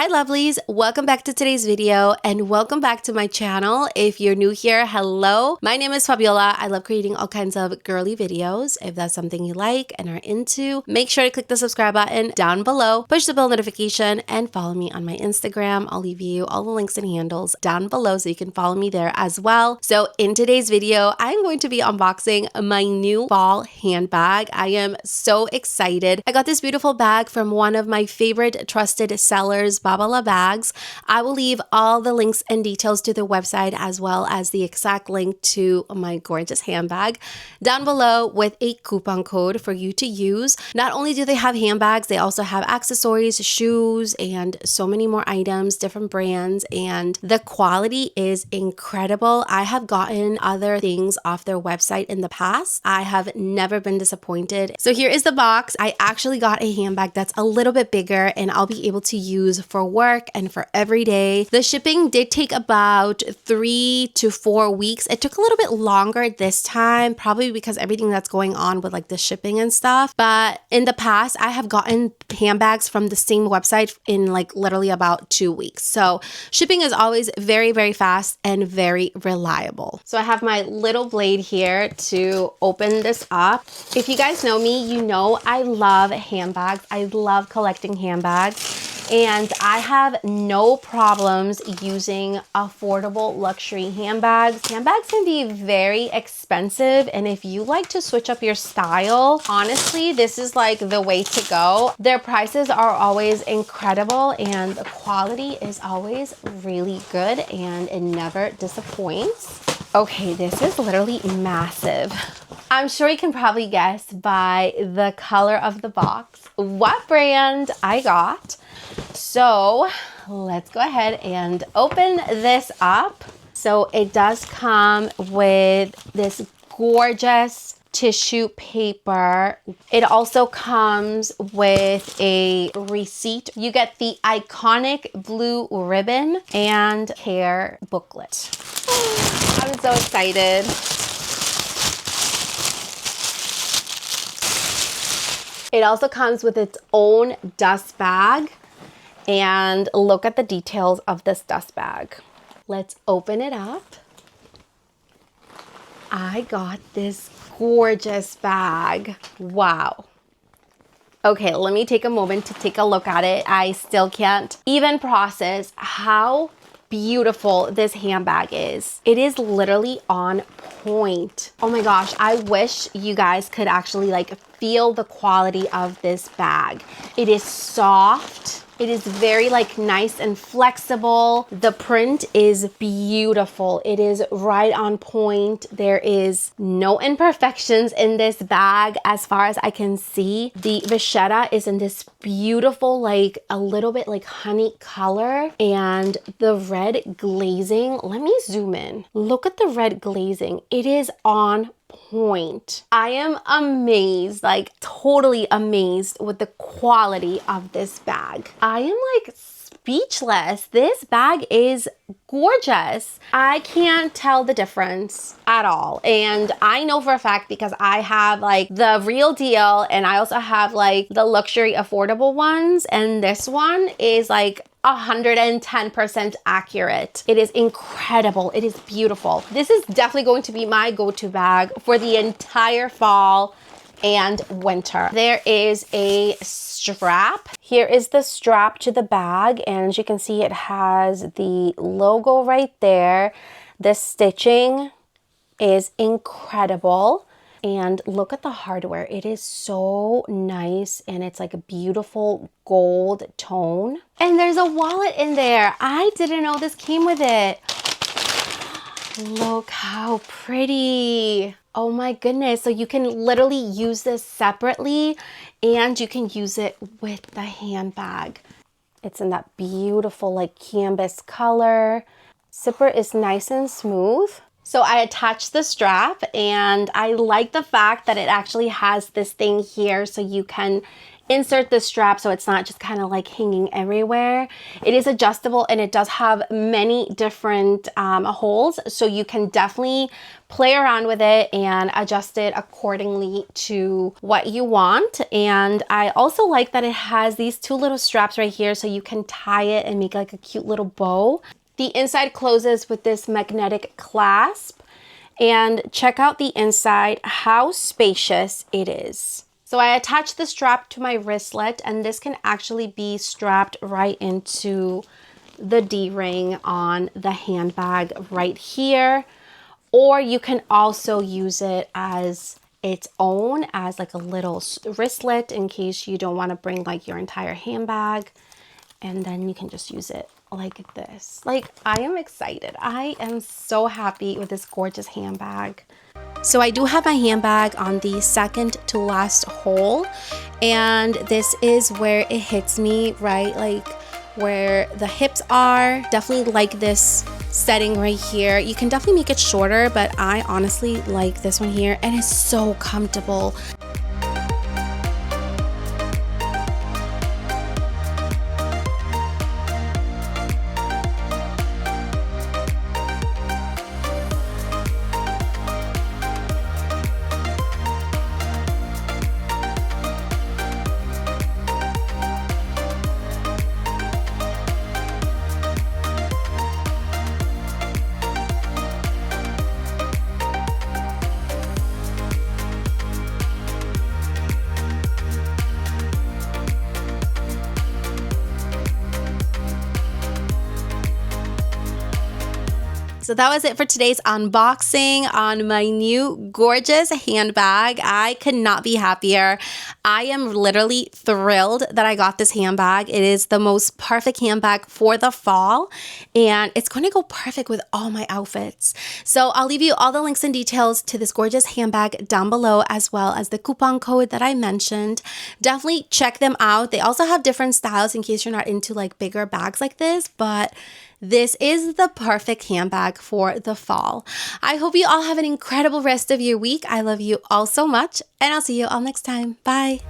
Hi lovelies, welcome back to today's video and welcome back to my channel. If you're new here, hello. My name is Fabiola. I love creating all kinds of girly videos. If that's something you like and are into, make sure to click the subscribe button down below, push the bell notification, and follow me on my Instagram. I'll leave you all the links and handles down below so you can follow me there as well. So in today's video, I'm going to be unboxing my new fall handbag. I am so excited. I got this beautiful bag from one of my favorite trusted sellers, FABIOLAG bags. I will leave all the links and details to the website as well as the exact link to my gorgeous handbag down below with a coupon code for you to use. Not only do they have handbags, they also have accessories, shoes, and so many more items, different brands, and the quality is incredible. I have gotten other things off their website in the past. I have never been disappointed. So here is the box. I actually got a handbag that's a little bit bigger and I'll be able to use for work and for every day. The shipping did take about 3 to 4 weeks. It took a little bit longer this time, probably because everything that's going on with like the shipping and stuff. But in the past, I have gotten handbags from the same website in like literally about 2 weeks. So shipping is always very, very fast and very reliable. So I have my little blade here to open this up. If you guys know me, you know I love handbags. I love collecting handbags. And I have no problems using affordable luxury handbags. Handbags can be very expensive, and if you like to switch up your style, honestly, this is like the way to go. Their prices are always incredible and the quality is always really good and it never disappoints. Okay, this is literally massive. I'm sure you can probably guess by the color of the box what brand I got. So let's go ahead and open this up. So it does come with this gorgeous tissue paper. It also comes with a receipt. You get the iconic blue ribbon and care booklet. I'm so excited. It also comes with its own dust bag. And look at the details of this dust bag. Let's open it up. I got this gorgeous bag. Wow. Okay, let me take a moment to take a look at it. I still can't even process how beautiful this handbag is. It is literally on point. Oh my gosh, I wish you guys could actually like feel the quality of this bag. It is soft. It is very like nice and flexible. The print is beautiful. It is right on point. There is no imperfections in this bag as far as I can see. The vachetta is in this beautiful, like a little bit like honey color, and the red glazing. Let me zoom in. Look at the red glazing. It is on point. I am amazed, like totally amazed with the quality of this bag. I am like speechless. This bag is gorgeous. I can't tell the difference at all. And I know for a fact because I have like the real deal and I also have like the luxury affordable ones, and this one is like 110% accurate. It is incredible. It is beautiful. This is definitely going to be my go-to bag for the entire fall and winter. There is a strap. Here is the strap to the bag, and as you can see, it has the logo right there. The stitching is incredible. And look at the hardware. It is so nice and it's like a beautiful gold tone. And there's a wallet in there. I didn't know this came with it. Look how pretty. Oh my goodness. So you can literally use this separately and you can use it with the handbag. It's in that beautiful like canvas color. Zipper is nice and smooth. So I attached the strap and I like the fact that it actually has this thing here so you can insert the strap so it's not just kind of like hanging everywhere. It is adjustable and it does have many different holes, so you can definitely play around with it and adjust it accordingly to what you want. And I also like that it has these two little straps right here, so you can tie it and make like a cute little bow. The inside closes with this magnetic clasp, and check out the inside, how spacious it is. So I attached the strap to my wristlet, and this can actually be strapped right into the D-ring on the handbag right here. Or you can also use it as its own, as like a little wristlet in case you don't want to bring like your entire handbag. And then you can just use it like this. Like, I am excited. I am so happy with this gorgeous handbag. So I do have my handbag on the second to last hole, and this is where it hits me, right? Like where the hips are. Definitely like this setting right here. You can definitely make it shorter, but I honestly like this one here, and it's so comfortable. So that was it for today's unboxing on my new gorgeous handbag. I could not be happier. I am literally thrilled that I got this handbag. It is the most perfect handbag for the fall, and it's going to go perfect with all my outfits. So I'll leave you all the links and details to this gorgeous handbag down below, as well as the coupon code that I mentioned. Definitely check them out. They also have different styles in case you're not into like bigger bags like this, but this is the perfect handbag for the fall. I hope you all have an incredible rest of your week. I love you all so much, and I'll see you all next time. Bye.